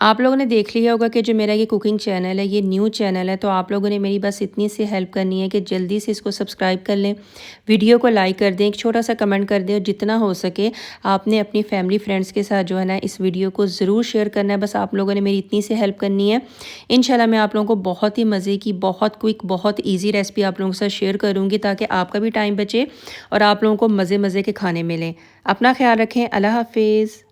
आप लोगों ने देख लिया होगा कि जो मेरा ये कुकिंग चैनल है ये न्यू चैनल है, तो आप लोगों ने मेरी बस इतनी सी हेल्प करनी है कि जल्दी से इसको सब्सक्राइब कर लें, वीडियो को लाइक कर दें, एक छोटा सा कमेंट कर दें, और जितना हो सके आपने अपनी फैमिली फ्रेंड्स के साथ जो है ना इस वीडियो को ज़रूर शेयर करना है। बस आप लोगों ने मेरी इतनी सी हेल्प करनी है। इंशाल्लाह मैं आप लोगों को बहुत ही मज़े की, बहुत क्विक, बहुत ईजी रेसिपी आप लोगों के साथ शेयर करूँगी ताकि आपका भी टाइम बचे और आप लोगों को मज़े मज़े के खाने मिलें। अपना ख्याल रखें। अल्लाह हाफिज़।